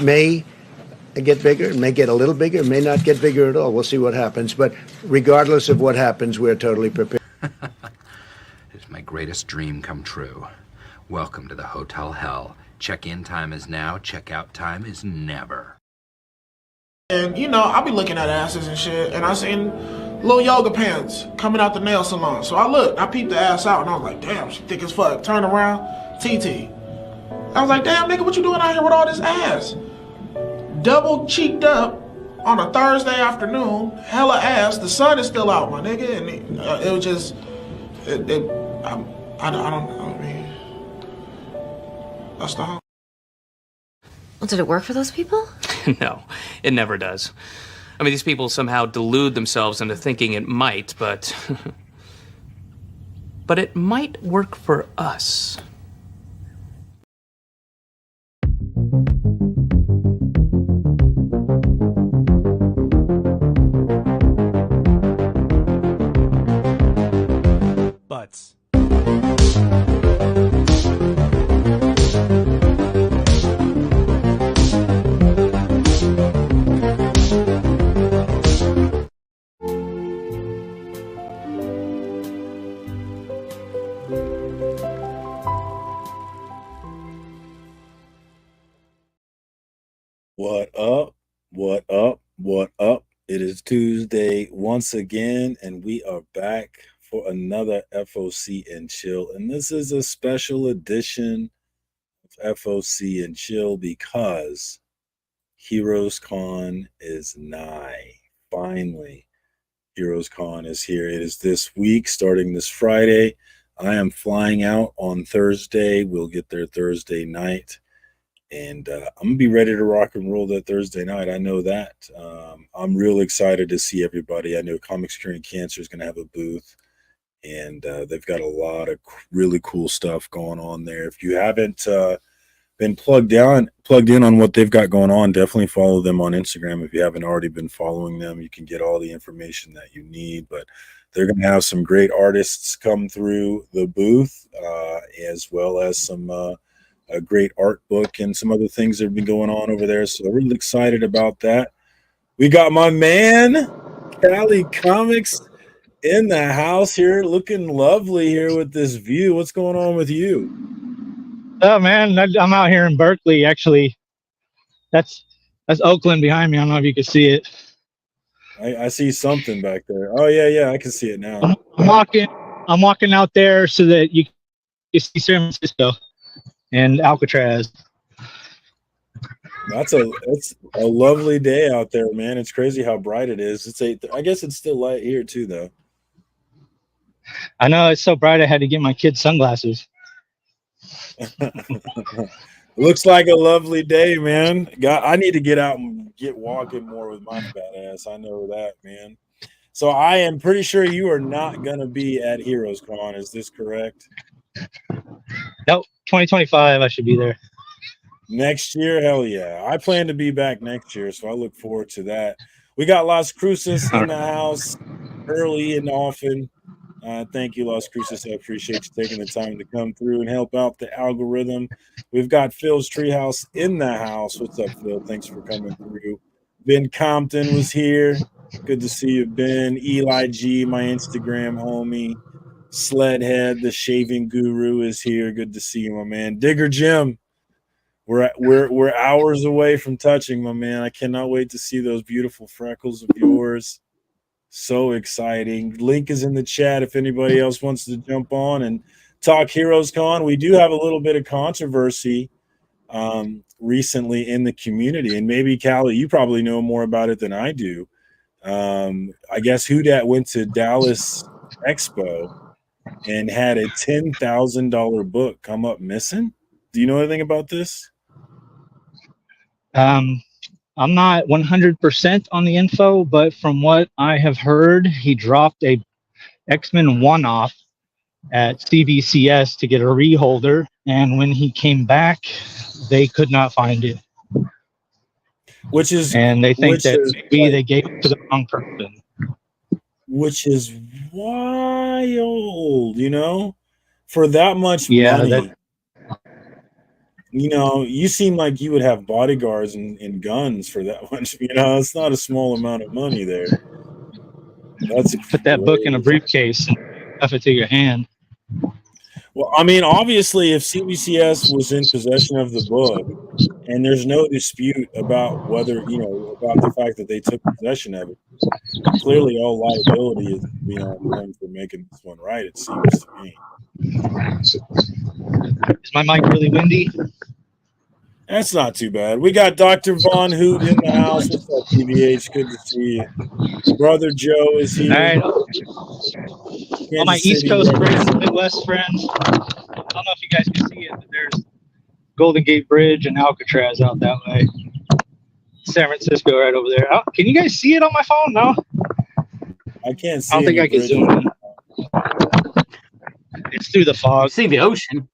may get bigger, it may get a little bigger, it may not get bigger at all. We'll see what happens. But regardless of what happens, we're totally prepared. It's my greatest dream come true. Welcome to the Hotel Hell. Check-in time is now, check-out time is never. And, you know, I'll be looking at asses and shit, and I seen little yoga pants coming out the nail salon. So I peeped the ass out, and I was like, damn, she thick as fuck. Turn around, TT. I was like, damn, nigga, what you doing out here with all this ass? Double cheeked up on a Thursday afternoon, hella ass. The sun is still out, my nigga, and it was just, I don't know, I mean, that's the whole. Well, did it work for those people? No, it never does. I mean, these people somehow delude themselves into thinking it might, but it might work for us. Butts. What up? What up? What up? It is Tuesday once again, and we are back for another FOC and Chill. And this is a special edition of FOC and Chill because Heroes Con is nigh. Finally, Heroes Con is here. It is this week, starting this Friday. I am flying out on Thursday. We'll get there Thursday night. And I'm going to be ready to rock and roll that Thursday night. I know that. I'm real excited to see everybody. I know Comics Curing Cancer is going to have a booth. And they've got a lot of really cool stuff going on there. If you haven't been plugged in on what they've got going on, definitely follow them on Instagram. If you haven't already been following them, you can get all the information that you need. But they're going to have some great artists come through the booth, as well as some a great art book and some other things that have been going on over there. So really excited about that. We got my man, Cali Comics, in the house here, looking lovely here with this view. What's going on with you? Oh man, I'm out here in Berkeley. Actually, that's Oakland behind me. I don't know if you can see it. I see something back there. Oh yeah, I can see it now. I'm walking out there so that you can see San Francisco and Alcatraz. It's a lovely day out there, man. It's crazy how bright it is. I guess it's still light here too, though. I know, it's so bright I had to get my kids sunglasses. Looks like a lovely day, man. I need to get out and get walking more with my fat ass. I know that, man. So I am pretty sure you are not going to be at Heroes Con. Is this correct? Nope. 2025, I should be there. Next year, hell yeah. I plan to be back next year, so I look forward to that. We got Las Cruces in the house early and often. Thank you, Las Cruces. I appreciate you taking the time to come through and help out the algorithm. We've got Phil's Treehouse in the house. What's up, Phil? Thanks for coming through. Ben Compton was here. Good to see you, Ben. Eli G, my Instagram homie. Sledhead, the shaving guru, is here. Good to see you, my man. Digger Jim, we're hours away from touching, my man. I cannot wait to see those beautiful freckles of yours. So exciting. Link is in the chat if anybody else wants to jump on and talk Heroes Con. We do have a little bit of controversy recently in the community, and maybe Callie, you probably know more about it than I do. I guess Who Dat went to Dallas Expo and had a $10,000 book come up missing. Do you know anything about this? I'm not 100% on the info, but from what I have heard, he dropped a X-Men one-off at CBCS to get a reholder, and when he came back, they could not find it. And they think that maybe they gave it to the wrong person. Which is wild, for that much money. You know, you seem like you would have bodyguards and guns for that one. You know, it's not a small amount of money there. That's Put that book in a crazy. briefcase and stuff it to your hand. Well, I mean, obviously, if CBCS was in possession of the book, and there's no dispute about whether, about the fact that they took possession of it, clearly all liability is going to be on them for making this one right, it seems to me. Is my mic really windy? That's not too bad. We got Dr. Von Hoot in the house. What's up, PVH? Good to see you. Brother Joe is here. All right. All my Kansas East City Coast representative. friends, Midwest friends. I don't know if you guys can see it, but there's Golden Gate Bridge and Alcatraz out that way. San Francisco right over there. Oh, can you guys see it on my phone? No? I can't see I don't think any I can bridges. zoom in. It's through the fog. See the ocean.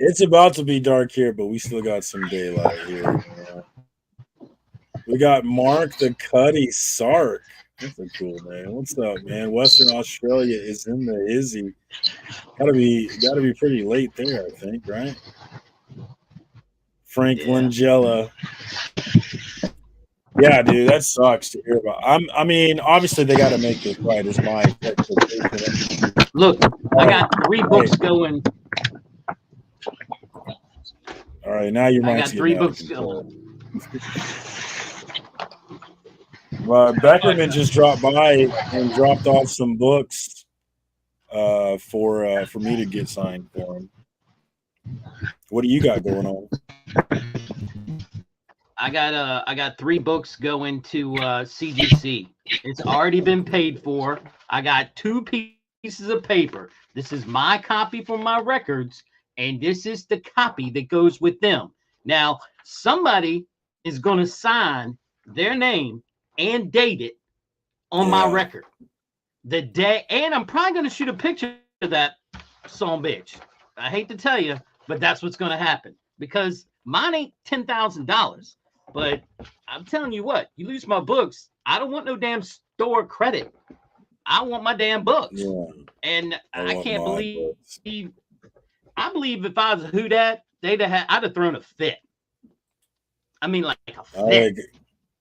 It's about to be dark here, but we still got some daylight here. We got Mark the Cuddy Sark. That's a cool name. What's up, man? Western Australia is in the Izzy. Gotta be pretty late there, I think, right? Frank Langella. Yeah, dude, that sucks to hear about. I mean, obviously they got to make this right. Is my expectation. Look, I got 3 books going. All right, now your I mic's got 3 getting out of books control. going. Beckerman just dropped by and dropped off some books for me to get signed for him. What do you got going on? I got 3 books going to CGC. It's already been paid for. I got 2 pieces of paper. This is my copy for my records, and this is the copy that goes with them. Now, somebody is going to sign their name and date it on my record. The day, and I'm probably going to shoot a picture of that son bitch. I hate to tell you, but that's what's going to happen because mine ain't $10,000. But I'm telling you what, you lose my books, I don't want no damn store credit. I want my damn books. Yeah. And I can't believe books. I believe if I was a who dat, I'd have thrown a fit. I mean, like a fit.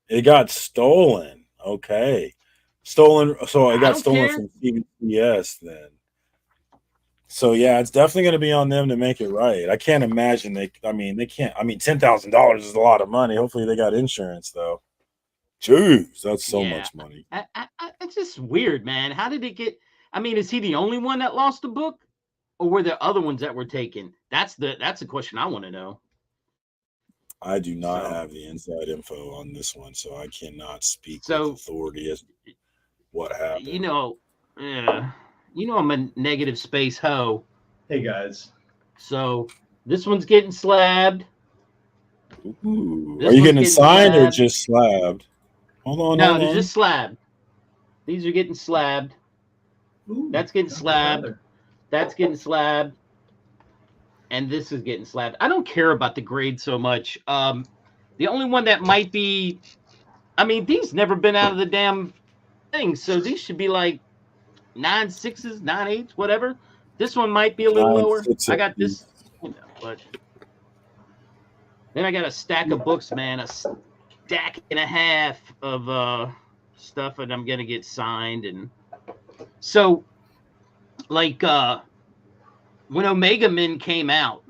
It got stolen. Okay. Stolen. So it got stolen from CBS then. So yeah, it's definitely going to be on them to make it right. I can't imagine they can't. I mean, $10,000 is a lot of money. Hopefully they got insurance though. Jeez, that's so much money. It's just weird, man. How did it get? I mean, is he the only one that lost a book, or were there other ones that were taken? That's the question I want to know. I do not have the inside info on this one, so I cannot speak with authority as what happened. You know, I'm a negative space hoe. Hey guys. So this one's getting slabbed. Ooh. Are you getting signed or just slabbed? Hold on. No, they're just slabbed. These are getting slabbed. Ooh, that's getting slabbed. That's getting slabbed. And this is getting slabbed. I don't care about the grade so much. The only one that might be, I mean, these never been out of the damn thing, so these should be like 9.6s, 9.8s, whatever. This one might be a little lower. I got this, but then I got a stack of books, man, a stack and a half of stuff that I'm gonna get signed, and so like when Omega Men came out,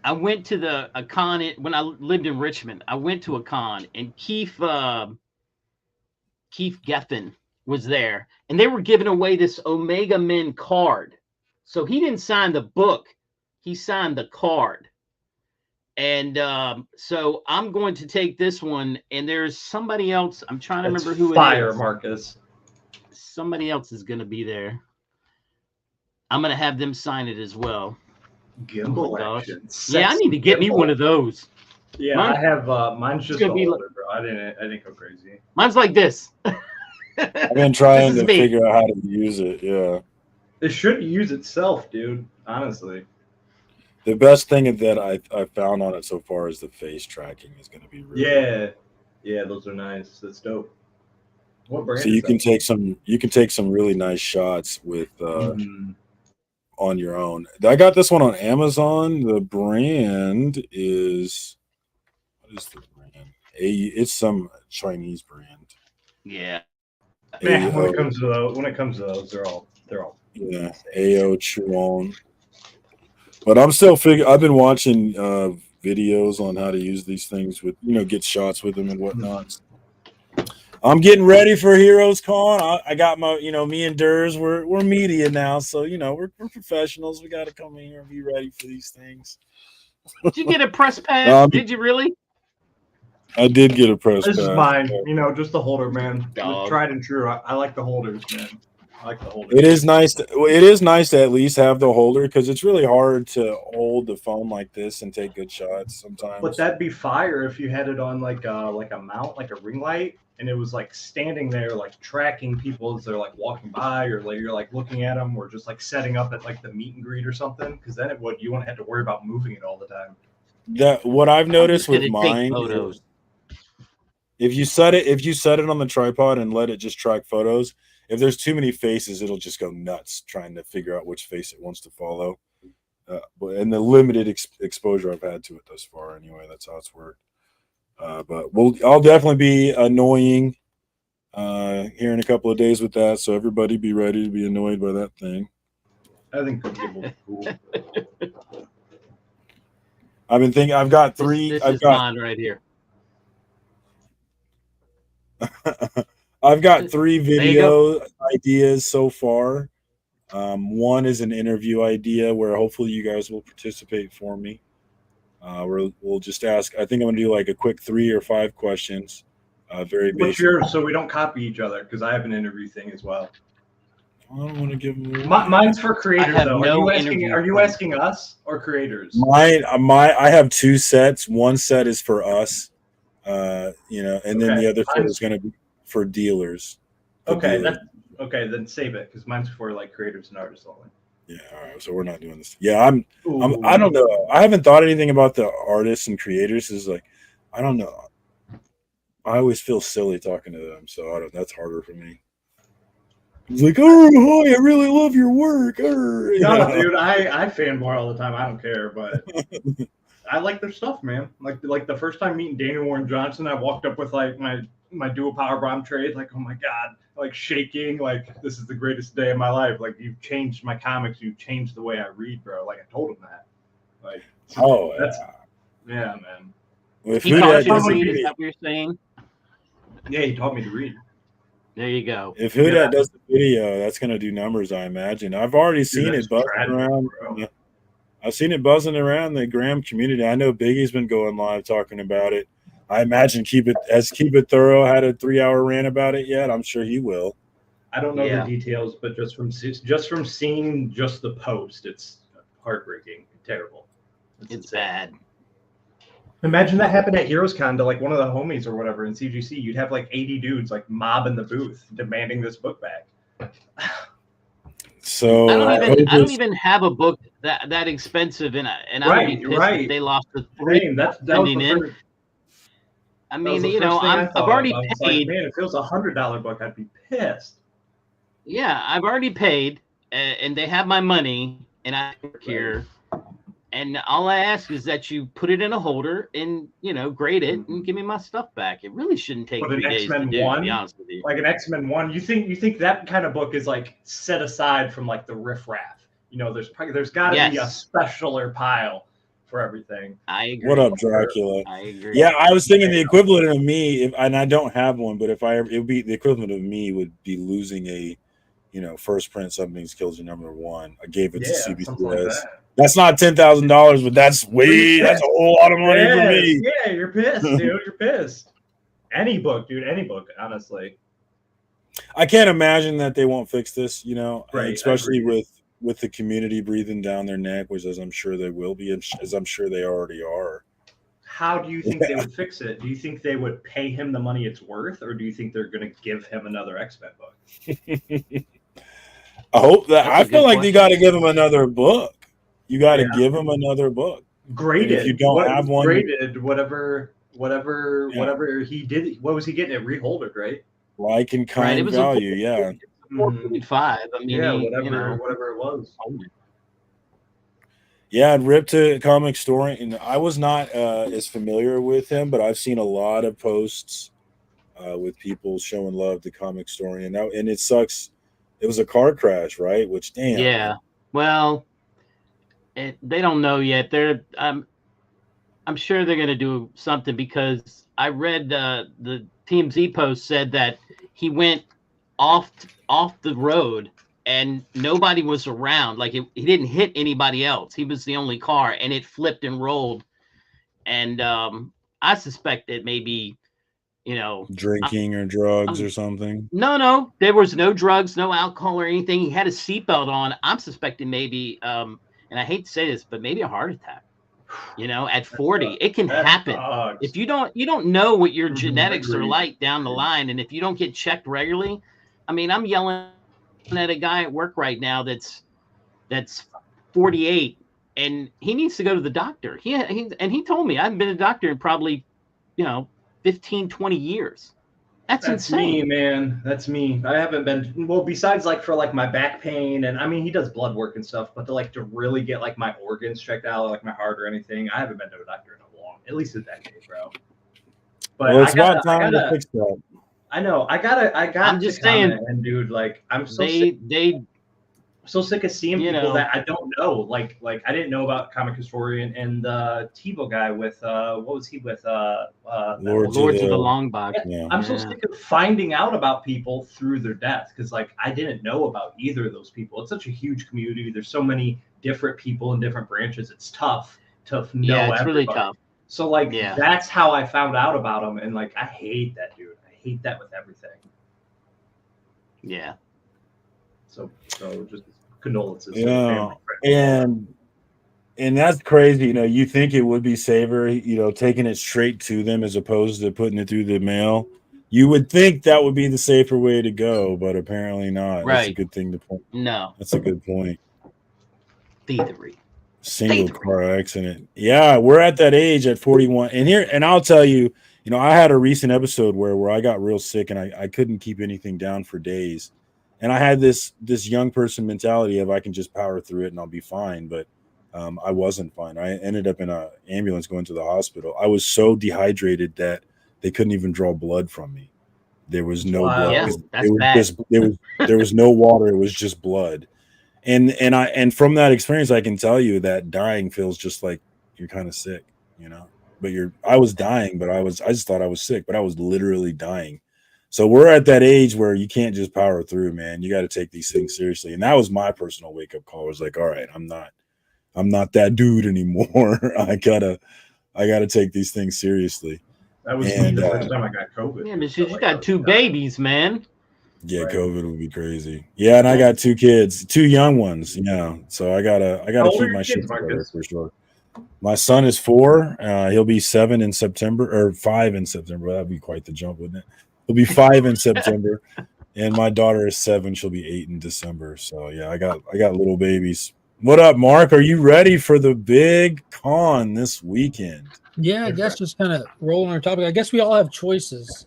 I went to a con when I lived in Richmond. I went to a con, and Keith Geffen was there, and they were giving away this Omega Men card. So he didn't sign the book; he signed the card. And so I'm going to take this one, and there's somebody else. I'm trying to remember who it is. Marcus. Somebody else is going to be there. I'm going to have them sign it as well. Gimbal action. Yeah, I need to get me one of those. Yeah, I have. Mine's just a holder, bro. I didn't go crazy. Mine's like this. I've been trying to figure out how to use it. Yeah, it should use itself, dude. Honestly. The best thing that I found on it so far is the face tracking is going to be really yeah, those are nice. That's dope. What brand? So you can take some really nice shots with on your own. I got this one on Amazon. The brand is, what is the brand? It's some Chinese brand. Yeah. Man, when it comes to those, they're all yeah, AO Chuan. But I'm still I've been watching videos on how to use these things with, get shots with them and whatnot. I'm getting ready for Heroes Con. I got my, me and Durs, we're media now, so we're professionals. We got to come in here and be ready for these things. Did you get a press pass? Did you really? I did get a press pass. This is mine. Just the holder, man. Tried and true. I like the holders, man. I like the holder. It is nice. It is nice to at least have the holder, because it's really hard to hold the phone like this and take good shots sometimes. But that'd be fire if you had it on like a mount, like a ring light, and it was like standing there, like tracking people as they're like walking by, or like you're like looking at them, or just like setting up at like the meet and greet or something. Because then you wouldn't have to worry about moving it all the time. What I've noticed with mine, if you set it on the tripod and let it just track photos, if there's too many faces, it'll just go nuts trying to figure out which face it wants to follow. And the limited exposure I've had to it thus far, anyway, that's how it's worked. But I'll definitely be annoying here in a couple of days with that. So everybody be ready to be annoyed by that thing. I think people are cool. I've been thinking. I've got three. This is mine right here. I've got 3 video ideas so far. One is an interview idea where hopefully you guys will participate for me. We'll just ask. I think I'm gonna do like a quick 3 or 5 questions. Very basic. What's yours, so we don't copy each other? Because I have an interview thing as well. I don't want to give them. Mine's for creators, though. No are you asking us or creators? I have 2 sets. One set is for us, and then the other set is going to be for dealers. Okay, then save it, because mine's for like creators and artists only. Yeah, all right. So we're not doing this. Yeah, I don't know. I haven't thought anything about the artists and creators. Is like, I don't know. I always feel silly talking to them, so that's harder for me. It's like, oh, I really love your work. No, dude, I fanboy all the time. I don't care, but I like their stuff, man. Like the first time meeting Daniel Warren Johnson, I walked up with like my dual power bomb trade, like, oh my god, like shaking, like this is the greatest day of my life. Like, you've changed my comics, you've changed the way I read, bro. Like, I told him that. Like, yeah, man. If he taught you to read, is that what you're saying? Yeah, he taught me to read. There you go. If Hudat does the video, that's going to do numbers, I imagine. I've already seen it buzzing around. I've seen it buzzing around the Graham community. I know Biggie's been going live talking about it. I imagine Keep It Thorough had a 3-hour rant about it yet. I'm sure he will. I don't know the details, but just from seeing just the post, it's heartbreaking, terrible. It's bad. Imagine that happened at Heroes Con to like one of the homies or whatever in CGC. You'd have like 80 dudes like mobbing the booth demanding this book back. So I don't even have a book that expensive, and I would be pissed if they lost the spending in. I mean, I've already paid. Like, man, if it was $100 book, I'd be pissed. Yeah, I've already paid, and they have my money, and I work here. And all I ask is that you put it in a holder and, grade it and give me my stuff back. It really shouldn't take 3 days to do, to be honest with you. Like an X-Men 1, you think that kind of book is like set aside from like the riffraff. There's got to be a specialer pile for everything. I agree. What up, Dracula? I agree. Yeah, I was thinking the equivalent of me, and I don't have one, but it would be the equivalent of me would be losing a, first print Something's Kills You #1. I gave it to CBCS. That's not $10,000, but that's a whole lot of money for me. Yeah, you're pissed, dude. You're pissed. Any book, dude. Any book, honestly. I can't imagine that they won't fix this, right, especially with the community breathing down their neck, which as I'm sure they will be, as I'm sure they already are. How do you think they would fix it? Do you think they would pay him the money it's worth, or do you think they're going to give him another X-Men book? I hope that. I feel like you got to give him another book. You got to give him another book. Graded. If you don't have one, graded whatever he did. What was he getting at? Reholdered, right? Like and Right, kind it was value, yeah. 4.5. I mean, Yeah, he, whatever, you know, whatever it was. Yeah, and Rip to Comic Story. And I was not as familiar with him, but I've seen a lot of posts with people showing love to Comic Story. And now, and it sucks. It was a car crash, right? Which, damn. yeah. Man. Well, they don't know yet. I'm sure they're going to do something because I read the TMZ post said that he went off the road and nobody was around. Like he didn't hit anybody else. He was the only car, and it flipped and rolled. And I suspect that maybe, you know, Drinking or drugs or something. No, there was no drugs, no alcohol or anything. He had a seatbelt on. I'm suspecting maybe, and I hate to say this, but maybe a heart attack. You know, at 40, it can happen. If you don't know what your genetics are like down the line, and if you don't get checked regularly. I mean, I'm yelling at a guy at work right now that's 48, and he needs to go to the doctor. He told me I haven't been to the doctor in probably, 15, 20 years. That's insane. Me, man. That's me. I haven't been, well, besides like for like my back pain, and I mean he does blood work and stuff, but to really get like my organs checked out, like my heart or anything, I haven't been to a doctor in a long, at least a decade, bro. But well, it's about time to fix that. I know. I got. I'm just saying, and dude, like I'm so so sick of seeing people that I don't know. Like I didn't know about Comic Historian and the TiVo guy with what was he with? Lords of the Long Box. Yeah. I'm so sick of finding out about people through their death because like I didn't know about either of those people. It's such a huge community. There's so many different people in different branches. It's tough to know. Yeah, it's everybody. really tough. So like that's how I found out about him, and like I hate that dude. I hate that with everything. Yeah. So just condolences. Yeah, and that's crazy. You think it would be safer, taking it straight to them as opposed to putting it through the mail. You would think that would be the safer way to go, but apparently not. Right. That's a good thing to point. No, that's a good point. Thievery. Single car accident. Yeah, we're at that age at 41, and I'll tell you, I had a recent episode where I got real sick and I couldn't keep anything down for days. And I had this young person mentality of I can just power through it and I'll be fine. But I wasn't fine. I ended up in an ambulance going to the hospital. I was so dehydrated that they couldn't even draw blood from me. There was no blood. Yeah, that's bad. There was no water. It was just blood. And from that experience, I can tell you that dying feels just like you're kind of sick, But I was dying, but I just thought I was sick, but I was literally dying. So we're at that age where you can't just power through, man. You got to take these things seriously. And that was my personal wake up call. I was like, all right, I'm not that dude anymore. I gotta take these things seriously. That was me the first time I got COVID. Yeah, but you just got two babies, man. Yeah, right. COVID would be crazy. Yeah, and I got two kids, two young ones. Yeah, so I gotta keep my shit together for sure. My son is 4. He'll be 7 in September, or 5 in September. That'd be quite the jump, wouldn't it? He'll be 5 in September, and my daughter is 7. She'll be 8 in December. So yeah, I got little babies. What up, Mark? Are you ready for the big con this weekend? Yeah, I guess just kind of rolling our topic. I guess we all have choices.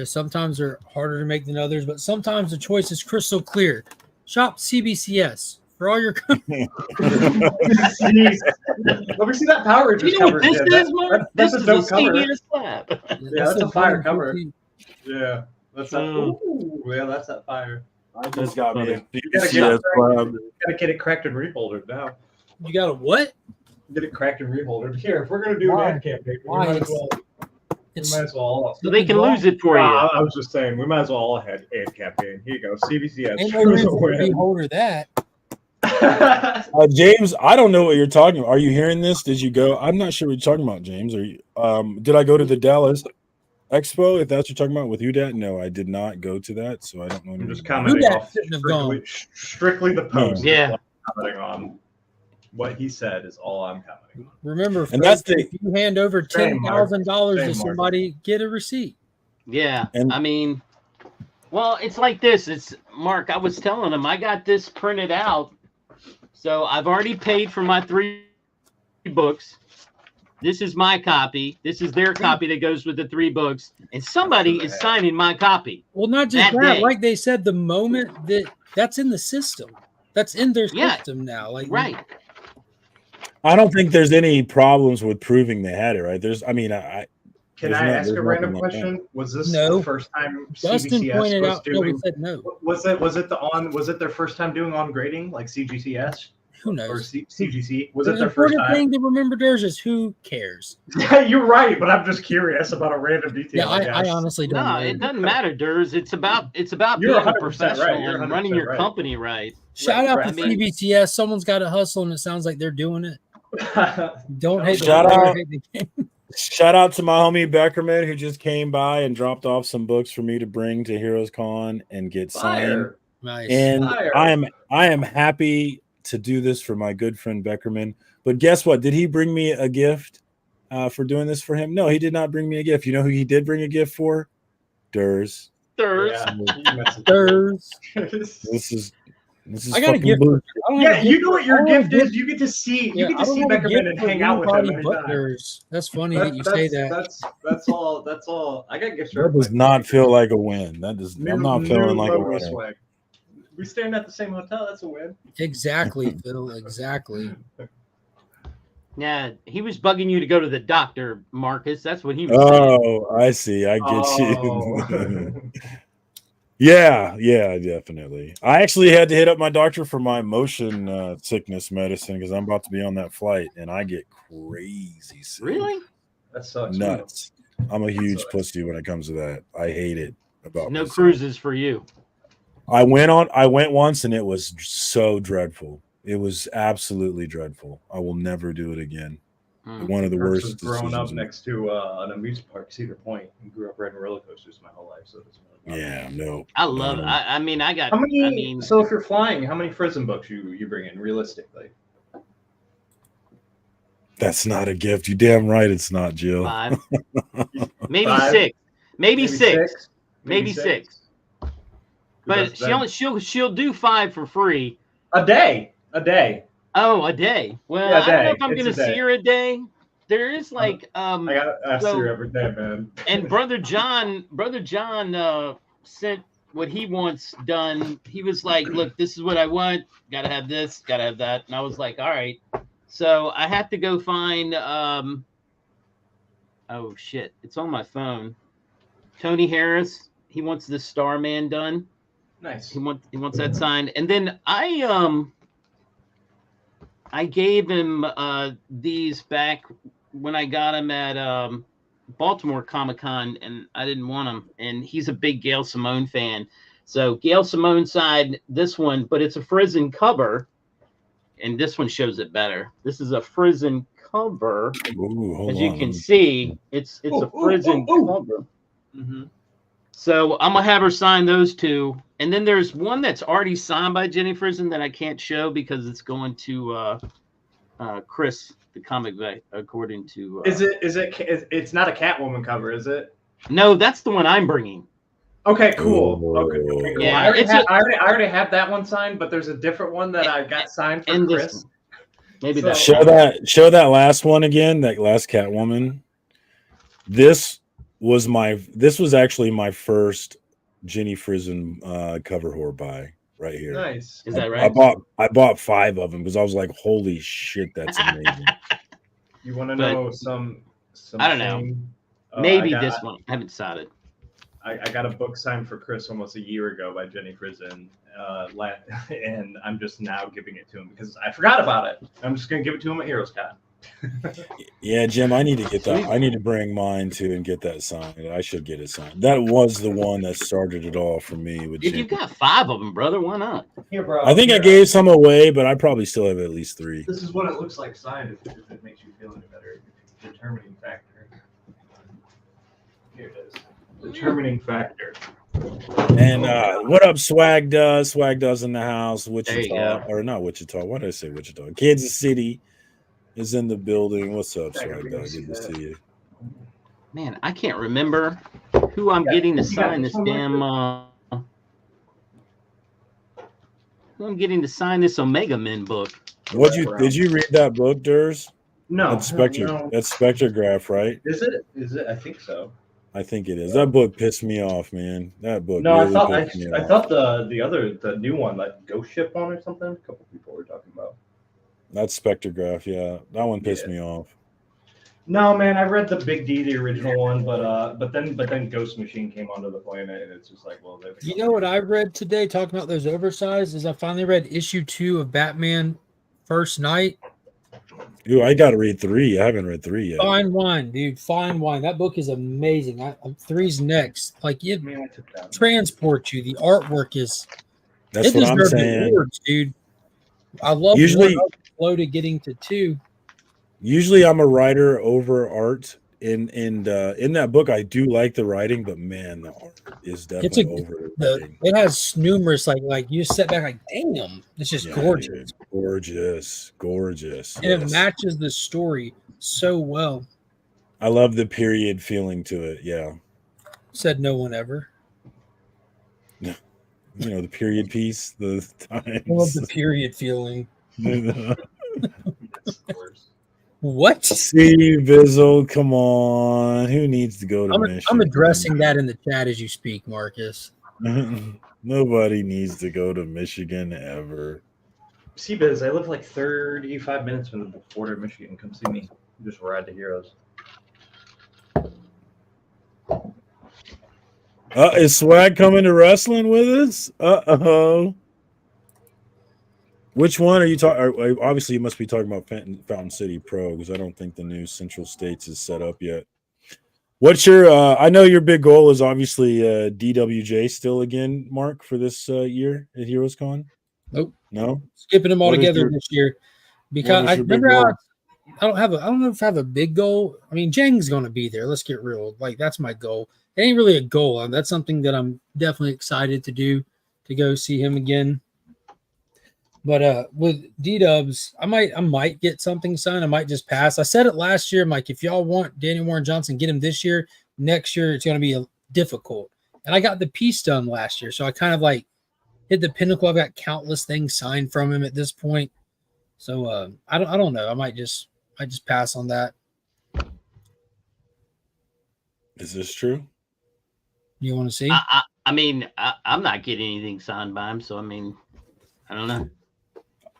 Sometimes they're harder to make than others, but sometimes the choice is crystal clear. Shop CBCS for all your. Let me see that Power Rangers cover. This is Mark. That's a dope cover. CBS lab. Yeah, that's a fire cover. Yeah, that's that. Ooh, yeah, that's that fire. I just got me. You gotta get it cracked and reholdered now. You got a what? Get it cracked and reholdered. Here, if we're gonna do an ad campaign, we might as well. So they can lose it for you. I was just saying, we might as well all have ad campaign. Here you go, CBCS. Ain't no reason to reholder that. James, I don't know what you're talking about. Are you hearing this? Did you go? I'm not sure what you're talking about, James. Are you? Did I go to the Dallas Expo? If that's what you're talking about with UDAT? No, I did not go to that, so I don't know. I'm just commenting off strictly the post. Yeah, commenting on what he said is all I'm commenting on. Remember, and that's if you hand over $10,000 to somebody, get a receipt. Yeah, and I mean, well, it's like this. It's Mark. I was telling him I got this printed out. So I've already paid for my 3 books. This is my copy. This is their copy that goes with the 3 books, and somebody is signing my copy. Well, not just That that. day. Like they said, the moment that's in the system, that's in their system now. Like Right. I don't think there's any problems with proving they had it, right? There's, I mean, Can there's I no- ask there's a random nothing like that. question? Was this No. the first time Justin CBCS pointed was out. No, we doing? said no. Was it their first time doing on grading like CGCS Who or knows? CGC? Was The it their first important time? thing to remember, Durs, is who cares. You're right, but I'm just curious about a random detail. Yeah, I honestly don't No, know. it doesn't matter, Durs. It's about You're being a 100% professional right. You're and running 100% your right. company right. Shout out right. to CBTS. Someone's got to hustle, and it sounds like they're doing it. Don't hate the Shout player, out. hate the game. Shout out to my homie Beckerman who just came by and dropped off some books for me to bring to Heroes Con and get signed. Fire. Nice. And Fire. I am happy to do this for my good friend Beckerman. But guess what? Did he bring me a gift for doing this for him? No, he did not bring me a gift. You know who he did bring a gift for? Durs. Durs. Durs. This is I got a fucking gift. bullshit. I don't have a Yeah, gift you know what your I don't have gift a gift- is. You get to see. Yeah, You get I to don't see have a Beckerman gift and for hang out with him anybody but anytime. Durs. That's funny that you say that. That's all. That's all. I got gifts. for That does everybody. not feel like a win. That does. I'm not feeling like a logo winner. swag. We staying at the same hotel. That's a win. Exactly, Phil. Exactly. Yeah, he was bugging you to go to the doctor, Marcus. That's what he was saying. Oh, I see. I get you. Oh. Yeah, definitely. I actually had to hit up my doctor for my motion sickness medicine because I'm about to be on that flight and I get crazy sick. Really? That sucks. Nuts. I'm a huge sucks. pussy when it comes to that. I hate it about No myself. cruises for you. I went once and it was so dreadful. It was absolutely dreadful. I will never do it again. One of the Perks worst of growing up decisions. next to an amusement park, Cedar Point, and grew up riding roller coasters my whole life. So it doesn't really bother me. Yeah, no. I love. I mean, I got. How many? I mean, So if you're flying, how many prison books you bring in realistically? That's not a gift. You damn right it's not, Jill. 5, maybe Five? 6, maybe 6, Maybe maybe six? 6. But she'll do 5 for free. A day. Oh, a day. Well, Yeah, a I don't know day. if I'm It's gonna a day. see her a day. There is like I gotta ask so- her every day, man. and brother John sent what he wants done. He was like, look, this is what I want, gotta have this, gotta have that. And I was like, all right. So I have to go find oh shit, it's on my phone. Tony Harris, he wants the Starman done. Nice. He wants that signed. And then I gave him these back when I got him at Baltimore Comic-Con, and I didn't want them. And he's a big Gail Simone fan. So Gail Simone signed this one, but it's a Frizen cover. And this one shows it better. This is a Frizen cover. Ooh, hold As you on. can see, it's a Frizen cover. Mm-hmm. So I'm gonna have her sign those 2, and then there's one that's already signed by Jenny Frizen that I can't show because it's going to Chris, the comic vet, according to. It's not a Catwoman cover, is it? No, that's the one I'm bringing. Okay, cool. Ooh. Okay, cool. Yeah, I it's already have that one signed, but there's a different one that I got signed for And Chris. this one. Maybe So- that. Show that last one again, that last Catwoman. This was actually my first Jenny Frizen cover whore buy right here. Nice. Is that I right? bought 5 of them because I was like, holy shit, that's amazing. You want to But- know some? I don't know. Maybe this one. I haven't decided. I got a book signed for Chris almost a year ago by Jenny Frizen, and I'm just now giving it to him because I forgot about it. I'm just gonna give it to him at Heroes Con. Yeah, Jim, I need to get that. I need to bring mine too and get that signed. I should get it signed. That was the one that started it all for me. With If Jim. you got 5 of them, brother, why not? Here, bro. I think I gave some away, but I probably still have at least 3. This is what it looks like signed. If it makes you feel any better, determining factor. Here it is. Determining factor. And what up, Swag Does? Swag Does in the house. There you Wichita, or not Wichita. Why did I say Wichita? Kansas City is in the building. What's up, Swag Does? Good to see you. Man, I can't remember who I'm getting to sign this damn. Who I'm getting to sign this Omega Men book. Did you read that book, Durs? No, That's Spectre. no. That's Spectrograph, right? Is it? Is it? I think so. I think it is. That book pissed me off, man. That book No, really pissed me I off. thought the new one, like Ghost Ship one or something. A couple people were talking about. That's Spectrograph, yeah. That one pissed me off. No, man, I read the Big D, the original one, but then Ghost Machine came onto the planet, and it's just like, well, You know what I read today talking about those oversized is I finally read issue 2 of Batman First Night. Ooh, I got to read 3. I haven't read 3 yet. Fine wine, dude. Fine wine. That book is amazing. 3's next. Like it transports you. The artwork is. That's what I'm saying, awards, dude. I love usually flow to getting to 2. Usually, I'm a writer over art. In that book, I do like the writing, but man, the art is definitely over the writing. It has numerous like you sit back like, damn, it's just gorgeous. Dude, gorgeous. And it matches the story so well. I love the period feeling to it. Yeah. Said no one ever. You know, the period piece, the times. I love the period feeling. What? See, Bizzle, come on. Who needs to go to Michigan? I'm addressing that in the chat as you speak, Marcus. Nobody needs to go to Michigan ever. C-Biz, I live like 35 minutes from the border of Michigan. Come see me. Just ride the heroes. Is Swag coming to wrestling with us? Uh-oh. Which one are you talking? Obviously, you must be talking about Fountain City Pro, because I don't think the new Central States is set up yet. What's your? I know your big goal is obviously DWJ still again, Mark, for this year at Heroes Con. Nope. No. Skipping them all together this year because I remember I don't know if I have a big goal. I mean, Jang's going to be there. Let's get real. Like that's my goal. It ain't really a goal. That's something that I'm definitely excited to do, to go see him again. But with D-Dubs, I might get something signed. I might just pass. I said it last year. I'm like, if y'all want Daniel Warren Johnson, get him this year. Next year, it's going to be difficult. And I got the piece done last year. So I kind of like hit the pinnacle. I've got countless things signed from him at this point. So I don't know. I might just pass on that. Is this true? You want to see? I mean, I'm not getting anything signed by him. So, I mean, I don't know.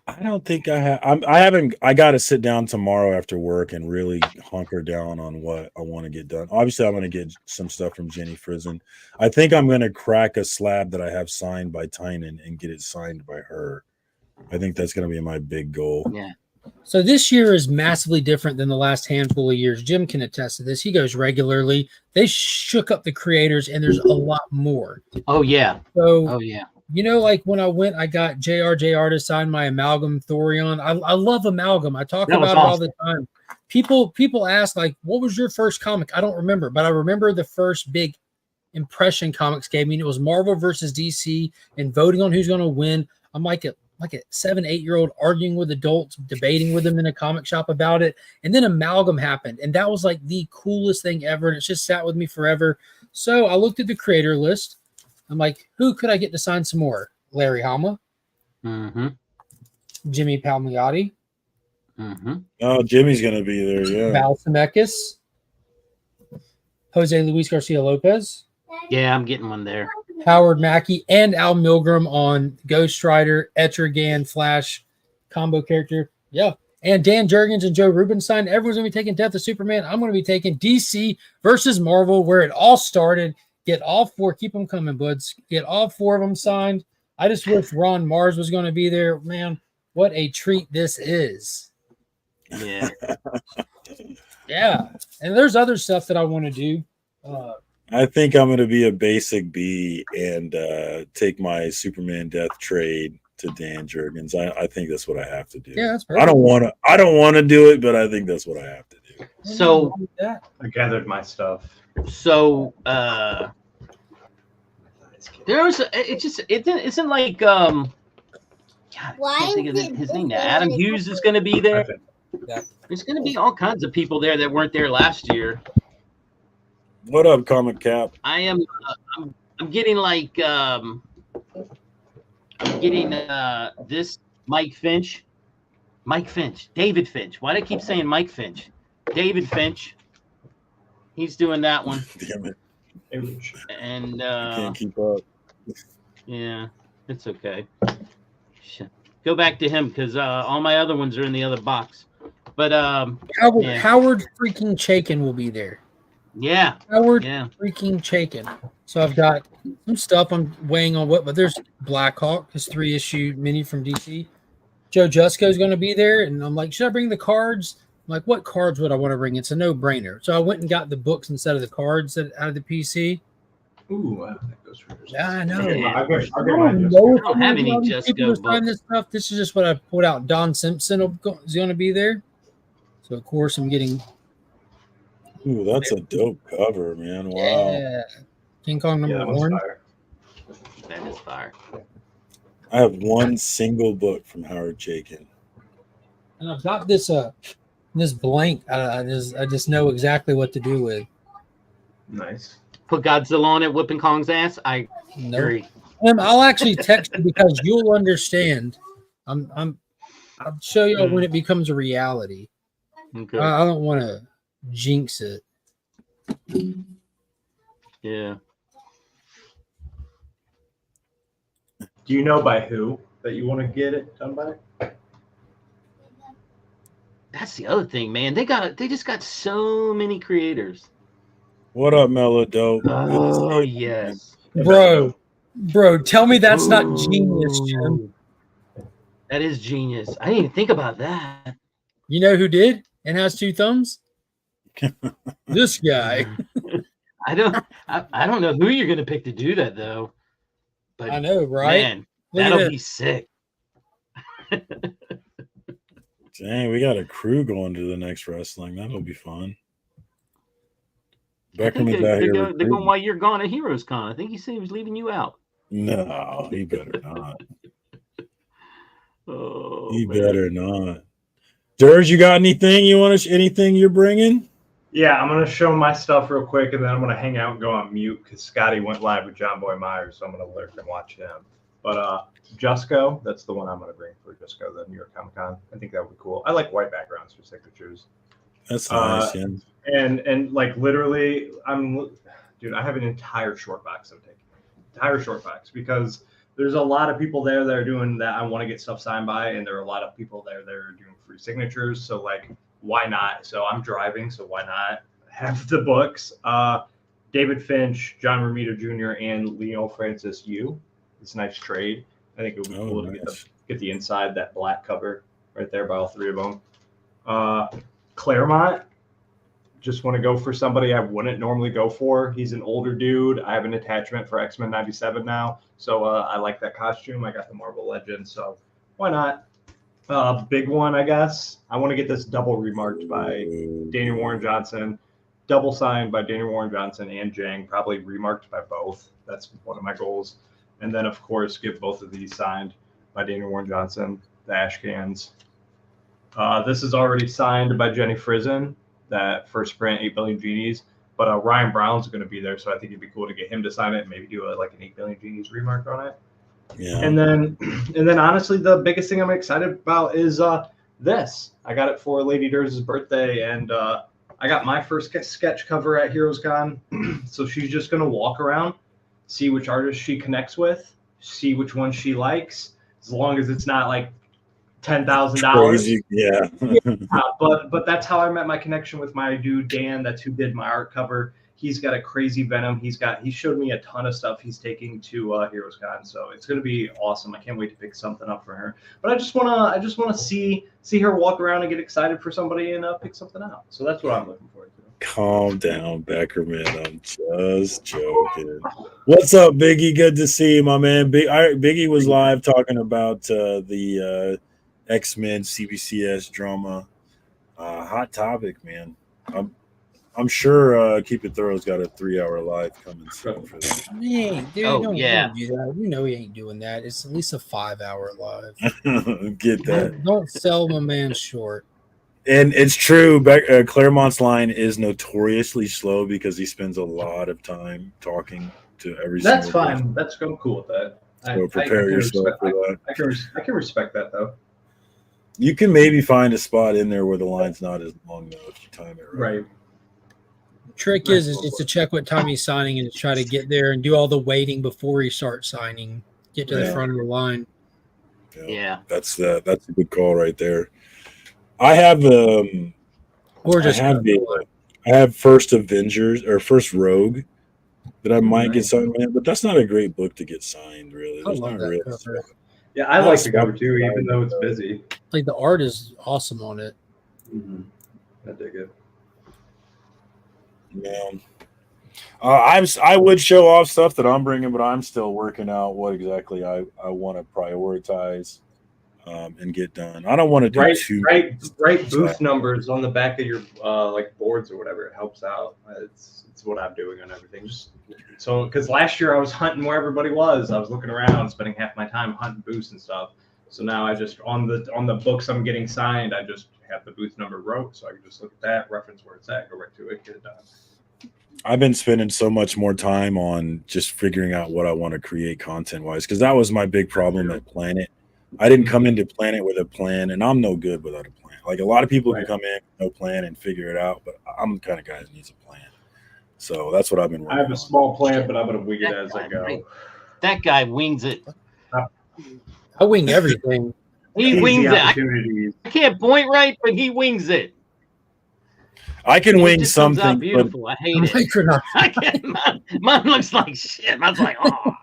I don't think I have. I haven't. I got to sit down tomorrow after work and really hunker down on what I want to get done. Obviously, I'm going to get some stuff from Jenny Frizen. I think I'm going to crack a slab that I have signed by Tynan and get it signed by her. I think that's going to be my big goal. Yeah. So this year is massively different than the last handful of years. Jim can attest to this. He goes regularly. They shook up the creators, and there's a lot more. Oh yeah. So you know, like when I went, I got JR to sign my Amalgam Thorion. I love Amalgam. I talk about it all the time. People ask, like, what was your first comic? I don't remember, but I remember the first big impression comics gave me. And it was Marvel versus DC and voting on who's going to win. I'm like a 7-8-year-old arguing with adults, debating with them in a comic shop about it. And then Amalgam happened. And that was like the coolest thing ever. And it's just sat with me forever. So I looked at the creator list. I'm like, who could I get to sign some more? Larry Hama. Mm-hmm. Jimmy Palmiotti. Mm-hmm. Oh, Jimmy's going to be there, yeah. Val Zemeckis. Jose Luis Garcia Lopez. Yeah, I'm getting one there. Howard Mackey and Al Milgrom on Ghost Rider, Etrigan, Flash combo character. Yeah. And Dan Jurgens and Joe Rubenstein. Everyone's going to be taking Death of Superman. I'm going to be taking DC versus Marvel, where it all started. Get all 4. Keep them coming, buds. Get all 4 of them signed. I just wish Ron Mars was going to be there. Man, what a treat this is. Yeah. Yeah. And there's other stuff that I want to do. I think I'm going to be a basic B and take my Superman Death trade to Dan Jurgens. I think that's what I have to do. Yeah, that's perfect. I don't want to do it, but I think that's what I have to do. So I gathered my stuff. So it isn't like God, I can't think of his name now. Adam Hughes is going to be there. Yeah. There's going to be all kinds of people there that weren't there last year. What up, Comic Cap? I am. I'm getting like I'm getting this Mike Finch. Mike Finch, David Finch. Why do I keep saying Mike Finch? David Finch. He's doing that one. Damn it. And I can't keep up. yeah, it's okay. Go back to him because all my other ones are in the other box. But Howard freaking Chaykin will be there. Yeah. Howard Yeah. freaking Chaykin. So I've got some stuff I'm weighing on but there's Blackhawk, his 3-issue mini from DC. Joe Jusko is going to be there, and I'm like, should I bring the cards? I'm like, what cards would I want to bring? It's a no-brainer. So I went and got the books instead of the cards out of the PC. Ooh, that goes for yours. Yeah, I know. I'll get I mine. don't have any Jusko Jusko this stuff. This is just what I put out. Don Simpson is going to be there. So, of course, I'm getting... Ooh, that's a dope cover, man. Wow. Yeah. King Kong number 1. That is fire. I have one single book from Howard Chaykin. And I've got this this blank. I just know exactly what to do with. Nice. Put Godzilla on it, whipping Kong's ass. I agree. I'll actually text you because you'll understand. I'll show you when it becomes a reality. Okay. I don't want to jinx it. Yeah. Do you know by who that you want to get it done by? That's the other thing, man. They just got so many creators. What up, Mellow Dope? Oh yes. Bro, tell me that's not genius, Jim. That is genius. I didn't even think about that. You know who did and has 2 thumbs? This guy. I don't know who you're gonna pick to do that though. But I know, right? Man, that'll be sick. Dang, we got a crew going to the next wrestling. That'll be fun. Beckham is out here. They're going while you're gone at Heroes Con. I think he said he was leaving you out. No, he better not. Oh, he better not. Dirge, you got anything you want to? Anything you're bringing? Yeah, I'm gonna show my stuff real quick, and then I'm gonna hang out and go on mute because Scotty went live with John Boy Myers, so I'm gonna lurk and watch him. But Jusko, that's the one I'm gonna bring for Jusko, the New York Comic Con. I think that would be cool. I like white backgrounds for signatures. That's nice, yeah. And like literally, I have an entire short box I'm taking, because there's a lot of people there that are doing that I want to get stuff signed by, and there are a lot of people there that are doing free signatures. So like, why not? So I'm driving, so why not have the books? David Finch, John Romita Jr., and Leo Francis Yu. It's a nice trade. I think it would be cool to get the inside, that black cover right there by all 3 of them. Claremont, just want to go for somebody I wouldn't normally go for. He's an older dude. I have an attachment for X-Men 97 now, so I like that costume. I got the Marvel Legends, so why not? Big one, I guess. I want to get this double remarked by Daniel Warren Johnson, double signed by Daniel Warren Johnson and Jang, probably remarked by both. That's one of my goals. And then, of course, get both of these signed by Daniel Warren Johnson, the ash cans. This is already signed by Jenny Frizen, that first print, 8 Billion Genies. But Ryan Brown's going to be there, so I think it'd be cool to get him to sign it and maybe do an 8 Billion Genies remark on it. Yeah. And then honestly, the biggest thing I'm excited about is this. I got it for Lady Durz's birthday, and I got my first sketch cover at Heroes Con. So she's just going to walk around, see which artist she connects with, see which one she likes, as long as it's not like $10,000. Yeah. But that's how I met my connection with my dude Dan. That's who did my art cover. He's got a crazy Venom. He showed me a ton of stuff he's taking to Heroes Con, so it's gonna be awesome. I can't wait to pick something up for her. But I just wanna see her walk around and get excited for somebody and pick something out. So that's what I'm looking forward to. Calm down, Beckerman. I'm just joking. What's up, Biggie? Good to see you, my man. Biggie was live talking about the X-Men CBCS drama. Hot topic, man. I'm sure Keep It Thorough's got a 3-hour live coming soon for that. Hey, dude, Oh, don't yeah. do that. You know he ain't doing that. It's at least a 5-hour live. Get that. Don't sell my man short. And it's true. Claremont's line is notoriously slow because he spends a lot of time talking to every That's single fine. person. That's cool with that. So prepare yourself for that. I can respect that though. You can maybe find a spot in there where the line's not as long though if you time it right. Right. Trick is just to check what time he's signing and to try to get there and do all the waiting before he starts signing. Get to the front of the line. Yeah. That's a good call right there. I have Or just I have First Avengers or First Rogue that I might get signed with, but that's not a great book to get signed, really. There's not really. Yeah, I like the cover too, even though it's busy. Like the art is awesome on it. Mm-hmm. I dig it. Yeah. I would show off stuff that I'm bringing, but I'm still working out what exactly I want to prioritize and get done. I don't want to do write booth numbers on the back of your like boards or whatever. It helps out. It's what I'm doing on everything. Just so because last year I was hunting where everybody was. I was looking around, spending half my time hunting booths and stuff. So now I just on the books I'm getting signed, I just have the booth number wrote, so I can just look at that, reference where it's at, go right to it, get it done. I've been spending so much more time on just figuring out what I want to create content-wise, because that was my big problem at Planet. I didn't come into Planet with a plan, and I'm no good without a plan. Like a lot of people can come in with no plan and figure it out, but I'm the kind of guy that needs a plan. So that's what I've been working on. I have a small plan, but I'm going to wing it as I go. That guy wings it. I wing everything. He wings it. I can't point right, but he wings it. I can wing something. Comes out beautiful. But I hate it. I can't, mine looks like shit. Mine's like, oh.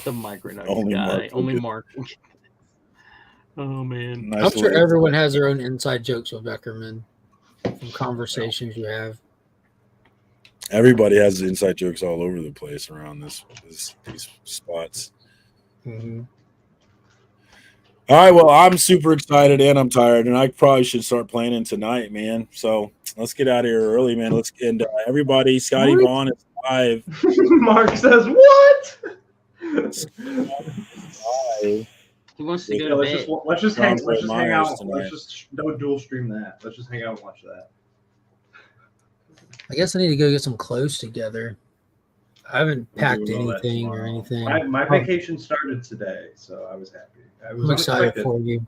The micronut guy. Only Mark. Oh, man. I'm sure everyone has their own inside jokes with Beckerman from conversations you have. Everybody has inside jokes all over the place around these spots. Mm-hmm. All right, well, I'm super excited and I'm tired, and I probably should start planning tonight, man. So let's get out of here early, man. Let's get everybody. Scotty Vaughn is live. Mark says what? He wants to go to bed. Let's just hang out. Let's just don't dual stream that. Let's just hang out and watch that. I guess I need to go get some clothes together. I haven't packed anything or anything. My vacation started today, so I was happy. I'm excited for you.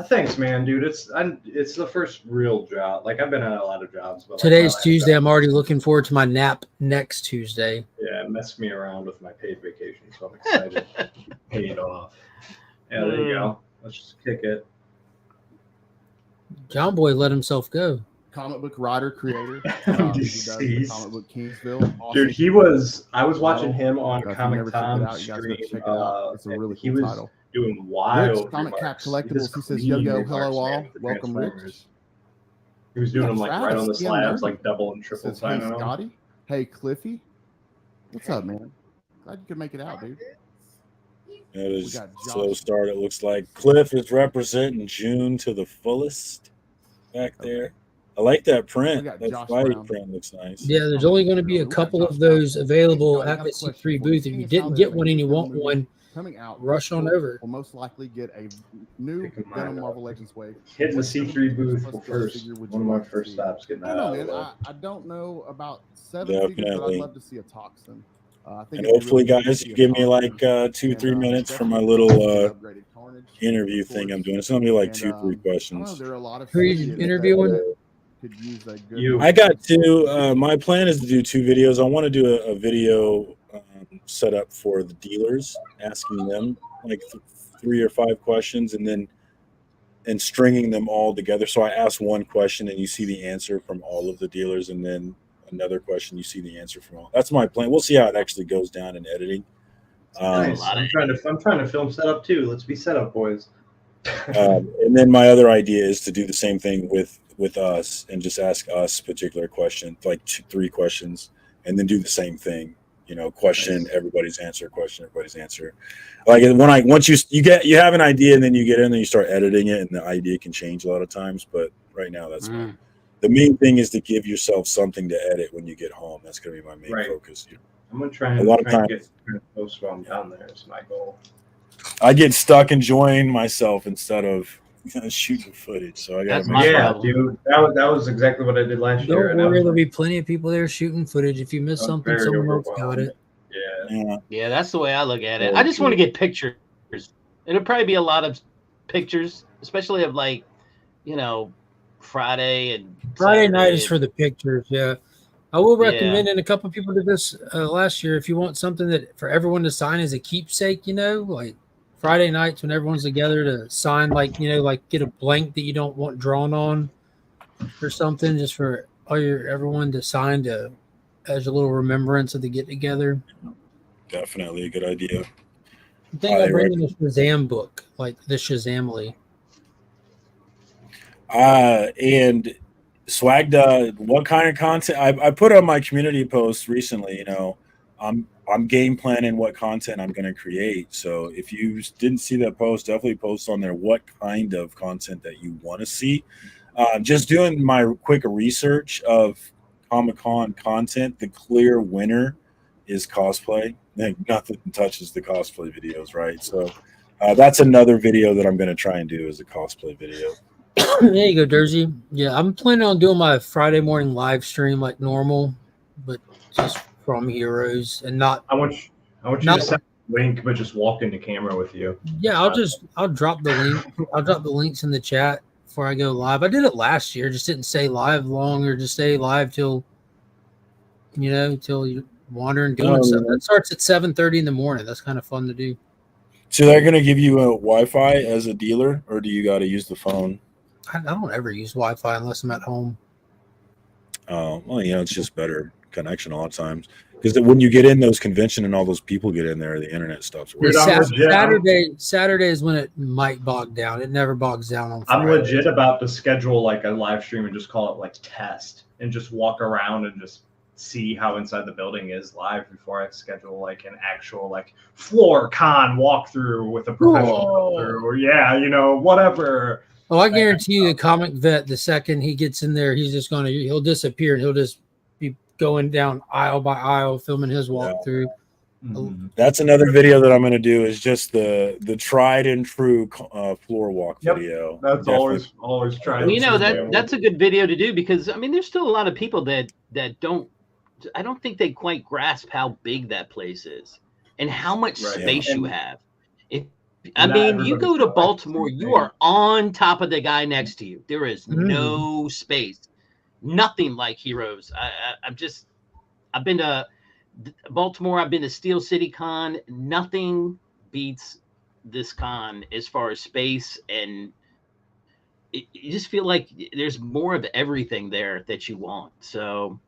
Thanks, man, dude. It's the first real job. Like I've been at a lot of jobs, but today's Tuesday. I'm already looking forward to my nap next Tuesday. Yeah, it messed me around with my paid vacation, so I'm excited to pay it off. Yeah, there you go. Let's just kick it. John Boy let himself go. Comic book writer, creator. Comic book Kingsville. Awesome. Dude, I was watching him on Comic Tom's stream. It's a really cool title. Doing wild. Rich, Comic Cap Collectibles. He says, yo, hello all. Welcome, Rich. He was doing them like right on the slabs, like double and triple sign. Hey, Scotty. Hey, Cliffy. What's up, man? Glad you could make it out, dude. It was a slow start, it looks like. Cliff is representing June to the fullest back there. I like that print. That Spidey print looks nice. Yeah, there's only going to be a couple of those available at the C3 booth. If you didn't get one and you want one, coming out, rush on over. We'll most likely get a new Venom Marvel Legends wave. Hit the C3 booth first. One of my first stops getting that out. I don't know about 7 figures, but I'd love to see a Toxin. And hopefully, guys, you give me like 2-3 minutes for my little interview thing I'm doing. It's going to be like 2-3 questions. Who are you interviewing? I got two. My plan is to do 2 videos. I want to do a video set up for the dealers, asking them like 3 or 5 questions, and stringing them all together. So I ask one question, and you see the answer from all of the dealers, and then another question, you see the answer from all. That's my plan. We'll see how it actually goes down in editing. Nice. I'm trying to film setup too. Let's be setup boys. And then my other idea is to do the same thing with us and just ask us particular question, like 2-3 questions, and then do the same thing. Question everybody's answer, question everybody's answer. Like once you have an idea, and then you get in and you start editing it, and the idea can change a lot of times. But right now, that's the main thing is to give yourself something to edit when you get home. That's going to be my main focus. I'm going to try and get post while I'm down there. It's my goal. I get stuck enjoying myself instead of shooting footage. So I got to make sure. Dude. That was exactly what I did last year. Don't worry, there'll be plenty of people there shooting footage. If you miss something, someone else got it. Yeah, that's the way I look at it. I just want to get pictures. It'll probably be a lot of pictures, especially of like, Friday and Friday night Saturday is for and- the pictures. Yeah. I will Yeah. recommend, and a couple people did this last year. If you want something that for everyone to sign as a keepsake, like Friday nights when everyone's together to sign, like get a blank that you don't want drawn on, or something, just for everyone to sign as a little remembrance of the get together. Definitely a good idea. I think I'll bring in the Shazam book, like the Shazamly. And Swagda, what kind of content I put on my community post recently, I'm game planning what content I'm going to create. So if you didn't see that post, definitely post on there what kind of content that you want to see. Just doing my quick research of Comic-Con content, the clear winner is cosplay. Nothing touches the cosplay videos, right? So that's another video that I'm going to try and do as a cosplay video. There you go, Dersey. Yeah, I'm planning on doing my Friday morning live stream like normal, but just from Heroes and not. I want you to send a link, but just walk into camera with you. Yeah, I'll drop the link. I'll drop the links in the chat before I go live. I did it last year, just didn't stay live long, or just stay live till you're wandering doing stuff. That starts at 7:30 in the morning. That's kind of fun to do. So they're going to give you a Wi-Fi as a dealer, or do you got to use the phone? I don't ever use Wi-Fi unless I'm at home. Oh, well, it's just better connection a lot of times. Because when you get in those convention and all those people get in there, the internet stops working. Saturday is when it might bog down. It never bogs down on Friday. I'm legit about to schedule like a live stream and just call it like test and just walk around and just see how inside the building is live before I schedule like an actual like floor con walkthrough with a professional walkthrough, or whatever. Oh, I guarantee you, the comic vet, the second he gets in there, he'll disappear and he'll just be going down aisle by aisle, filming his walkthrough. Yeah. Mm-hmm. That's another video that I'm going to do, is just the tried and true floor walk video. That's definitely. always tried. That's a good video to do, because there's still a lot of people that I don't think they quite grasp how big that place is and how much space you have. You go to Baltimore, you are on top of the guy next to you. There is no space, nothing like Heroes. I've been to Baltimore. I've been to Steel City Con. Nothing beats this con as far as space, and you just feel like there's more of everything there that you want. So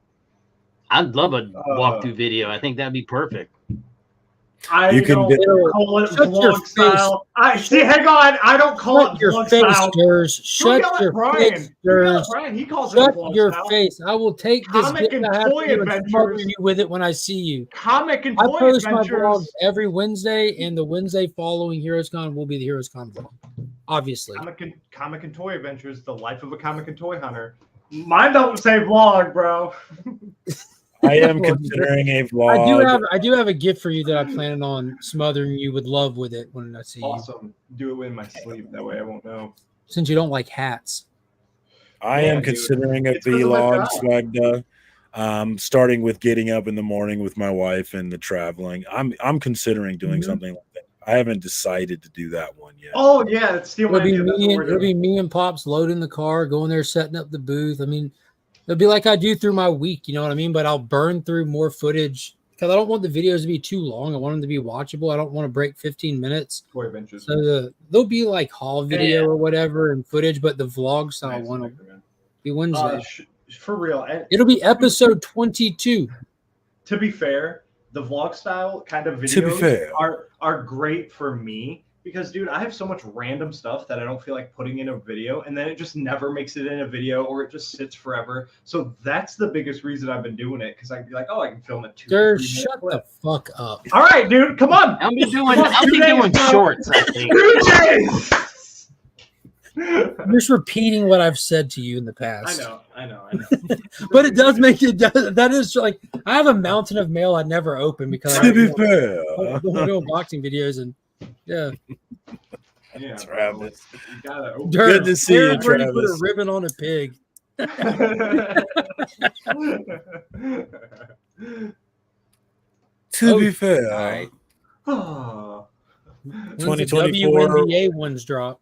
I'd love a walkthrough video. I think that'd be perfect. I don't call it vlog style. Hang on. I don't call it vlog style. Shut your face, Brian. He calls it vlog style. Shut your face. I will take this Comic and Toy Adventures you with it when I see you. Comic and Toy Adventures. I post Adventures. my vlogs every Wednesday, and the Wednesday following HeroesCon will be the HeroesCon vlog. Obviously. Comic and Toy Adventures, the life of a comic and toy hunter. Mine don't say vlog, bro. I am considering a vlog. I do have a gift for you that I'm planning on smothering you with love with it when I see you. Awesome. Do it in my sleep. That way I won't know. Since you don't like hats. I am considering a vlog, Swagda. Starting with getting up in the morning with my wife and the traveling. I'm considering doing something like that. I haven't decided to do that one yet. Oh yeah, it'll be me and Pops loading the car, going there, setting up the booth. It'll be like I do through my week, you know what I mean? But I'll burn through more footage because I don't want the videos to be too long. I want them to be watchable. I don't want to break 15 minutes. Toy Adventures. So there'll be like haul video or whatever and footage, but the vlog style one will be Wednesday. For real. It'll be episode 22. To be fair, the vlog style kind of videos are great for me. Because, dude, I have so much random stuff that I don't feel like putting in a video, and then it just never makes it in a video, or it just sits forever. So that's the biggest reason I've been doing it, because I can be like, oh, I can film it 2 or 3 minutes. Shut the fuck up. All right, dude, come on. I'll be doing shorts, I think. 2 days. I'm just repeating what I've said to you in the past. I know. But it does make it. That is like I have a mountain of mail I never open because I be fair, don't do unboxing videos and yeah. Travis. Good to see you, Travis. Put a ribbon on a pig. To be fair, all right. When's the 2024. WNBA ones drop?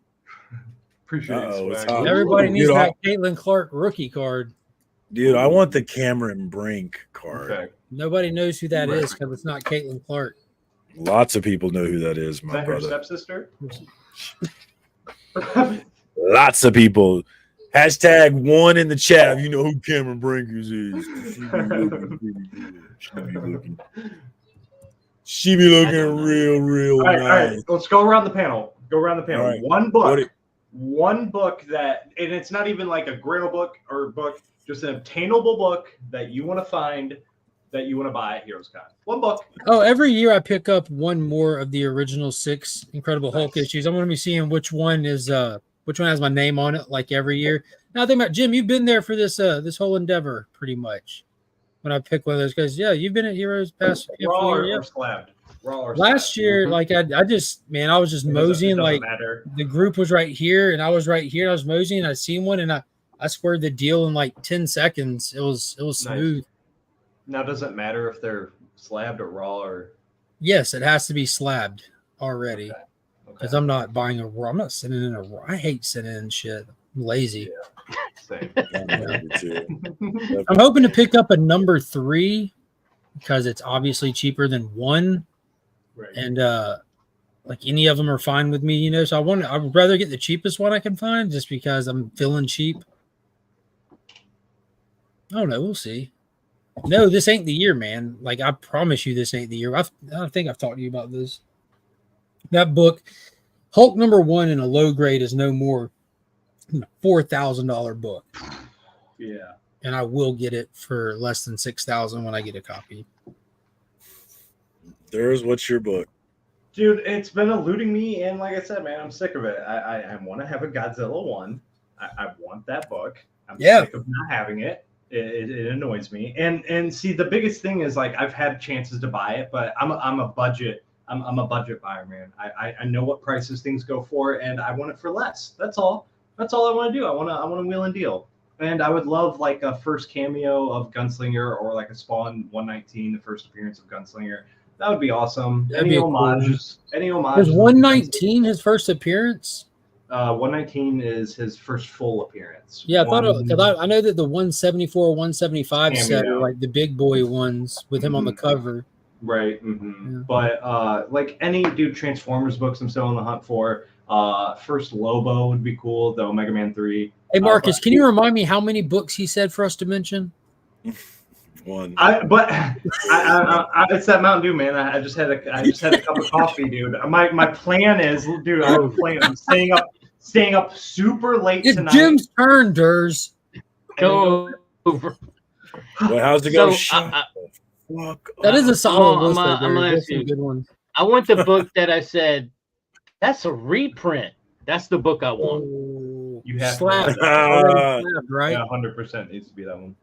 Appreciate Uh-oh, it, it's swag. hot. Everybody needs Dude, that Caitlin Clark rookie card. Dude, I want the Cameron Brink card. Okay. Nobody knows who that is because it's not Caitlin Clark. Lots of people know who that is, Is my that her brother. stepsister? Lots of people. Hashtag one in the chat. If you know who Cameron Brinkers is. She be looking real All right, nice. let's go around the panel. Go around the panel. All right. One book. What it- One book that, and it's not even like a grail book or book, just an obtainable book that you want to find, that you want to buy at Heroes Con. One book. Oh, every year I pick up one more of the original 6 Incredible Hulk issues. I'm going to be seeing which one has my name on it, like every year. Now I think about Jim, you've been there for this whole endeavor pretty much. When I pick one of those guys, yeah, you've been at Heroes past Raw or years. slabbed. Raw or Last slabbed. year, like I was just It moseying, doesn't like matter. the group was right here and I was right here. I was moseying. I seen one and I squared the deal in like 10 seconds. It was smooth. Now, does it matter if they're slabbed or raw or? Yes, it has to be slabbed already because Okay. I'm not buying a raw. I'm not sending in a raw. I hate sending in shit. I'm lazy. Same. I'm hoping to pick up a number 3 because it's obviously cheaper than 1, Right. and like any of them are fine with me, So I would rather get the cheapest one I can find just because I'm feeling cheap. I don't know. We'll see. No, this ain't the year, man. Like I promise you, this ain't the year. I think I've talked to you about this. That book, Hulk number 1 in a low grade, is no more than a $4,000 book. Yeah. And I will get it for less than $6,000 when I get a copy. There's what's your book? Dude, it's been eluding me, and like I said, man, I'm sick of it. I want to have a Godzilla 1. I want that book. I'm sick of not having it. It annoys me. And see, the biggest thing is like I've had chances to buy it, but I'm a budget buyer, man. I know what prices things go for, and I want it for less. That's all. That's all I want to do. I want to wheel and deal. And I would love like a first cameo of Gunslinger or like a Spawn 119, the first appearance of Gunslinger. That would be awesome. That'd Any be homages? Any homages? Was 119 his first appearance? 119 is his first full appearance. Yeah, I know that the 174, 175 set are like the big boy ones with him on the cover. Right. Mm-hmm. Yeah. But like any Transformers books I'm still on the hunt for. First Lobo would be cool, the Omega Man 3. Hey Marcus, can you remind me how many books he said for us to mention? 1. It's that Mountain Dew, man. I just had a cup of coffee, dude. My plan is, dude, I'm staying up super late tonight. It's Jim's turn, Durs. Go over. Well, how's it go? That is a solid list. I'm gonna ask you. Good ones. I want the book that I said. That's a reprint. That's the book I want. You have slab, right? Yeah, 100% needs to be that one.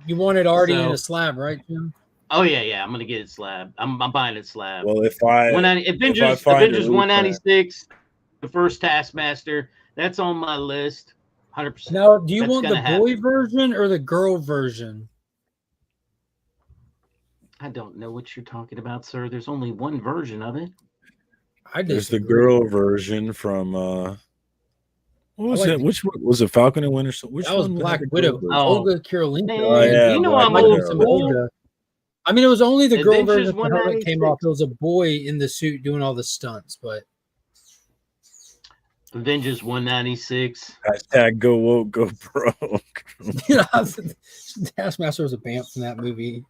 You want it already in a slab, right, Jim? Oh yeah. I'm gonna get it slab. I'm buying it slab. Well, Avengers 196, the first Taskmaster. That's on my list. 100%. Now, do you want the boy version or the girl version? I don't know what you're talking about, sir. There's only one version of it. There's the girl version from what was it? Which one was it? Falcon and Winter Soldier? That was Black Widow. Olga Kurylenko. Oh, yeah, you know Black I'm Widow. old school. I mean, it was only the girl Avengers version that came off. It was a boy in the suit doing all the stunts, but Avengers 196. Hashtag go woke, go broke. Taskmaster was a bamf in that movie.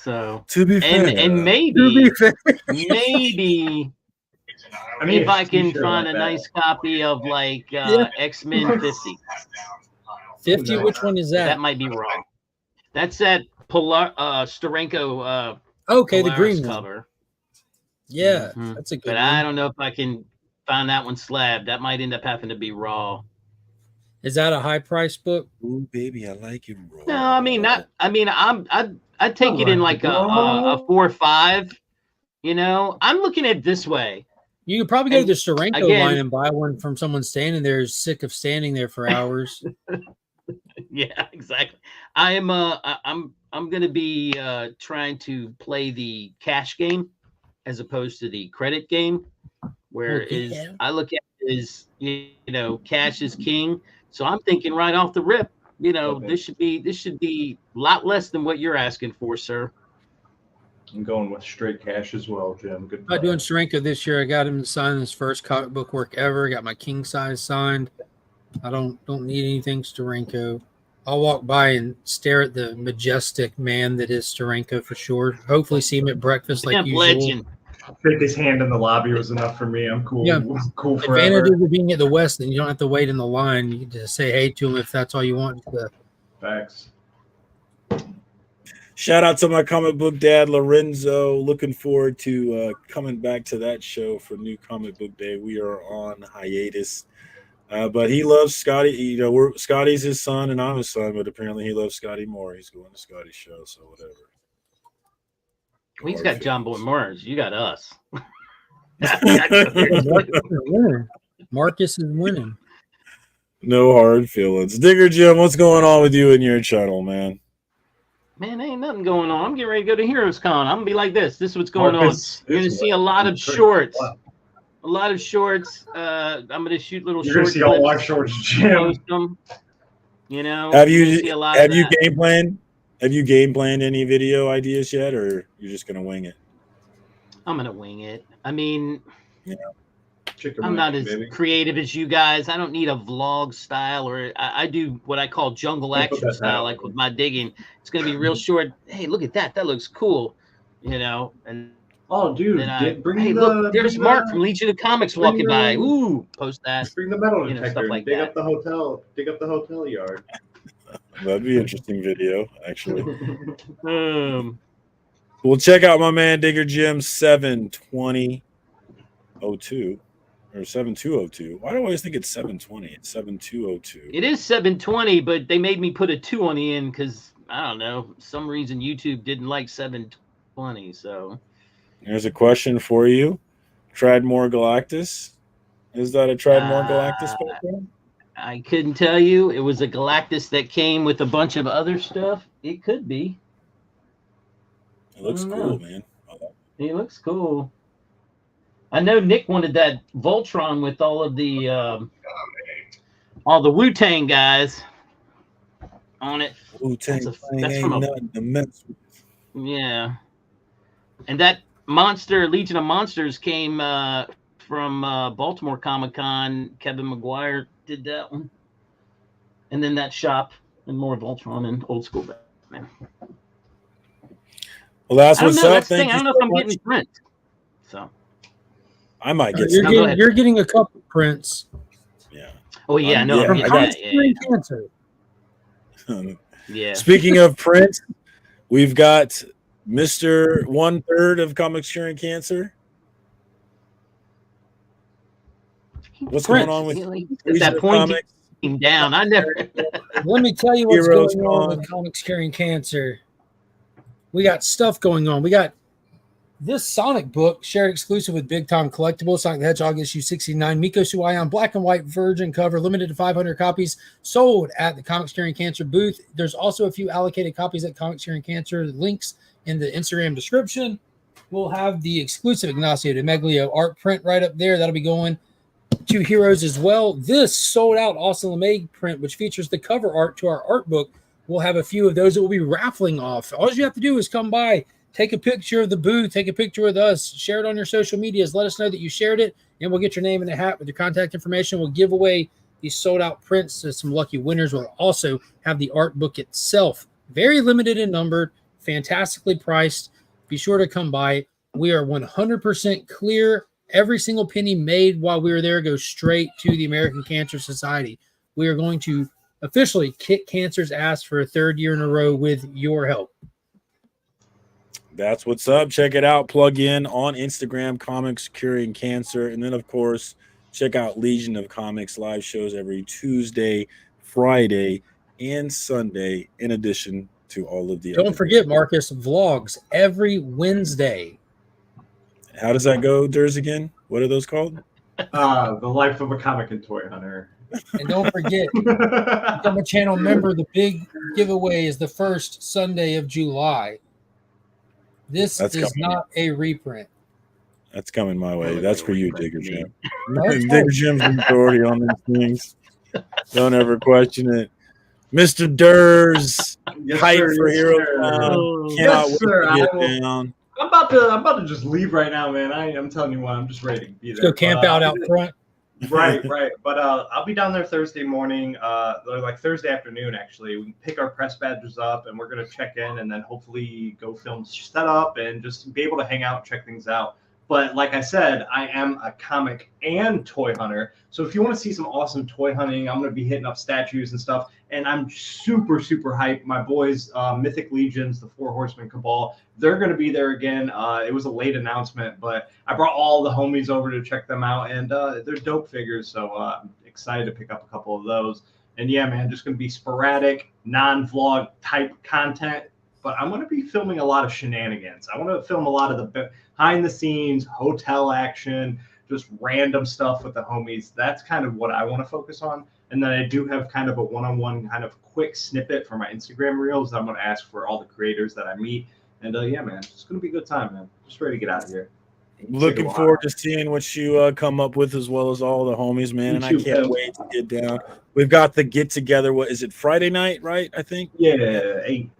So to be fair, and maybe I mean, if I can find a nice copy of like X-Men 50. 50, which one is that? That might be wrong. That's that Steranko okay, the Polaris green cover. One. Yeah, that's a good but one. I don't know if I can find that one slab. That might end up having to be raw. Is that a high price book? Ooh, baby, I like it raw. No, I mean not. I mean I'd take it in like a 4 or 5. You know, I'm looking at it this way. You could probably go to the Steranko line and buy one from someone standing there who's sick of standing there for hours. Yeah, exactly. I'm gonna be trying to play the cash game. as opposed to the credit game, where I look at it as, you know, cash is king. So I'm thinking right off the rip, you know, this should be a lot less than what you're asking for, sir. I'm going with straight cash as well, Jim. Good. I'm doing Steranko this year. I got him to sign his first comic book work ever. Got my king size signed. I don't need anything Steranko. I'll walk by and stare at the majestic man that is Steranko for sure. Hopefully see him at breakfast like usual. Legend. Shake his hand in the lobby was enough for me. I'm cool. Yeah. Cool forever. Advantage of being at the West, then you don't have to wait in the line. You can just say hey to him if that's all you want. Facts. Shout out to my comic book dad, Lorenzo. Looking forward to coming back to that show for New Comic Book Day. We are on hiatus. But he loves Scotty. You know, Scotty's his son and I'm his son, but apparently he loves Scotty more. He's going to Scotty's show, so whatever. Well, he's got John Boy Mars. You got us. Marcus is winning. No hard feelings. Digger Jim, what's going on with you and your channel, man? Man, ain't nothing going on. I'm getting ready to go to Heroes Con. I'm gonna be like this. This is what's going on. You're gonna see a lot of shorts. A lot of shorts. I'm gonna shoot little You're shorts. You're gonna see all our shorts, Jim. You know. Have you game planned? Have you game planned any video ideas yet, or you're just gonna wing it? I'm gonna wing it. I mean, yeah. I'm not as creative as you guys. I don't need a vlog style, or I do what I call jungle action style, like with my digging. It's gonna be real short. Hey, look at that. That looks cool. You know, and oh, dude, look, there's Mark from Legion of Comics walking by. Ooh, post that. Bring the metal detector. You know, stuff like dig that. up the hotel. Dig up the hotel yard. That'd be an interesting video, actually. Well, check out my man Digger Jim 72002 or 7202. Why do I always think it's 720? It's 7202. It is 720, but they made me put a 2 on the end because I don't know, some reason YouTube didn't like 720. So there's a question for you. Tradmore Galactus. Is that a Tradmore Galactus background? I couldn't tell you. It was a Galactus that came with a bunch of other stuff. It could be. It looks cool, man. He looks cool. I know Nick wanted that Voltron with all of the Wu-Tang guys on it. Wu-Tang that's from nothing to mess with. Yeah. And that monster, Legion of Monsters, came from Baltimore Comic-Con. Kevin McGuire did that one. And then that shop and more Voltron and old school Batman. Well, that's what's up. Thank you. I don't know if I'm getting prints. So I might get you're getting a couple prints. Yeah. Oh yeah, no. From Cancer. Yeah. Speaking of prints, we've got Mr. 1/3 of Comics Curing Cancer. What's going on with that point down? I never. Let me tell you what's going on with Comics Curing Cancer. We got stuff going on. We got this Sonic book shared exclusive with Big Time Collectibles. Sonic the Hedgehog issue 69. Miko Suwai on black and white virgin cover, limited to 500 copies, sold at the Comics Curing Cancer booth. There's also a few allocated copies at Comics Curing Cancer. Links in the Instagram description. We'll have the exclusive Ignacio de Meglio art print right up there. That'll be going to Heroes as well. This sold out Austin LeMay print, which features the cover art to our art book. We'll have a few of those that we'll be raffling off. All you have to do is come by, take a picture of the booth, take a picture with us, share it on your social medias, let us know that you shared it, and we'll get your name in a hat with your contact information. We'll give away these sold-out prints to some lucky winners. We'll also have the art book itself. Very limited in number, fantastically priced. Be sure to come by. We are 100% clear. Every single penny made while we were there goes straight to the American Cancer Society. We are going to officially kick cancer's ass for a third year in a row with your help. That's what's up. Check it out. Plug in on Instagram, Comics Curing Cancer. And then, of course, check out Legion of Comics live shows every Tuesday, Friday, and Sunday, in addition to all of the Don't forget, Marcus, vlogs every Wednesday. How does that go, Durs, again? What are those called? The Life of a Comic and Toy Hunter. And don't forget, become a channel member. The big giveaway is the first Sunday of July. This is not a reprint. That's coming my way. Really That's good for you, respect Digger me. Jim. That's Digger Jim's the authority on these things. Don't ever question it. Mr. Durs, Yes, hype sir. for Yes, Hero sir. Con. Cannot Yes, wait sir. to I get will. down. I'm about to just leave right now, man. I'm telling you what, I'm just ready to be Let's there. go camp But, out front. Right. But I'll be down there Thursday morning, or like Thursday afternoon, actually. We can pick our press badges up, and we're gonna check in, and then hopefully go film setup and just be able to hang out and check things out. But like I said, I am a comic and toy hunter. So if you want to see some awesome toy hunting, I'm going to be hitting up statues and stuff. And I'm super, super hyped. My boys, Mythic Legions, the Four Horsemen Cabal, they're going to be there again. It was a late announcement, but I brought all the homies over to check them out. And they're dope figures. So I'm excited to pick up a couple of those. And yeah, man, just going to be sporadic, non-vlog type content. But I'm going to be filming a lot of shenanigans. I want to film a lot of the behind the scenes, hotel action, just random stuff with the homies. That's kind of what I want to focus on. And then I do have kind of a one-on-one kind of quick snippet for my Instagram reels that I'm going to ask for all the creators that I meet. And yeah, man, it's going to be a good time, man. Just ready to get out of here. Looking forward to seeing what you come up with, as well as all the homies, man. And I can't wait to get down. We've got the get together. What is it? Friday night, right? I think. Yeah, 8.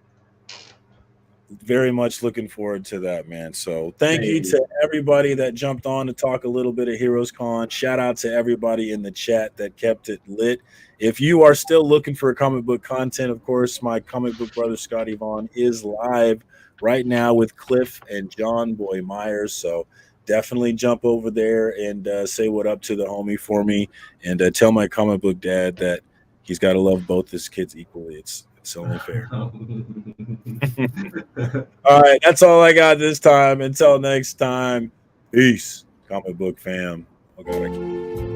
Very much looking forward to that, man. So thank you to everybody that jumped on to talk a little bit of Heroes Con. Shout out to everybody in the chat that kept it lit. If you are still looking for comic book content, of course, my comic book brother Scotty Vaughn is live right now with Cliff and John Boy Myers. So definitely jump over there and say what up to the homie for me, and tell my comic book dad that he's got to love both his kids equally. It's only fair. All right, that's all I got this time. Until next time, peace, comic book fam. Okay.